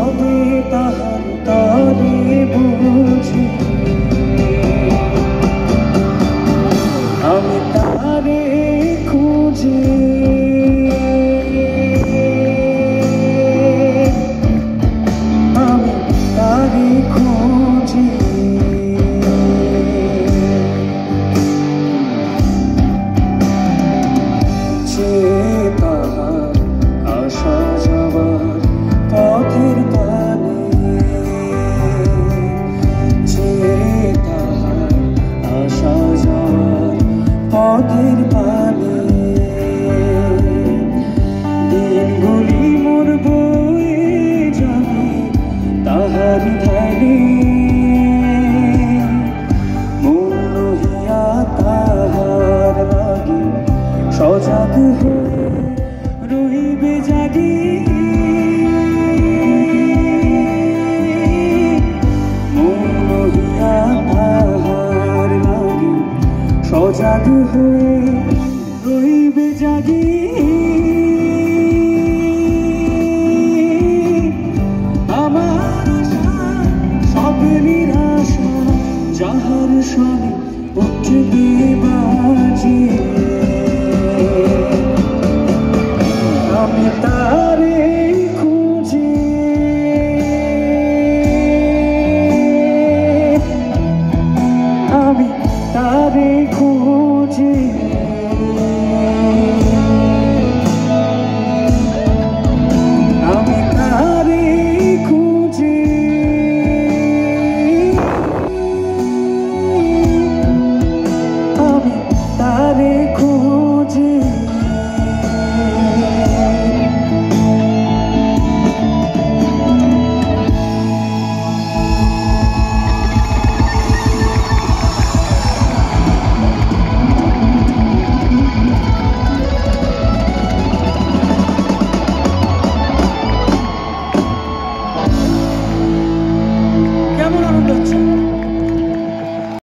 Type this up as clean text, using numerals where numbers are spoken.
রবে তাহার তরে বুঝি আমি তারে খুঁজি আমি তারে খুঁজি তাহার আসা যাওয়ার পথের পানে যে তাহার আসা যাওয়ার পথের পানে দিনগুলি মোর বয়ে যাবে তাহার ধ্যানে মন রহিয়া তাহার লাগি সজাগ হয়ে রহিবে জাগি মন রহিয়া তাহার লাগি সজাগ হয়ে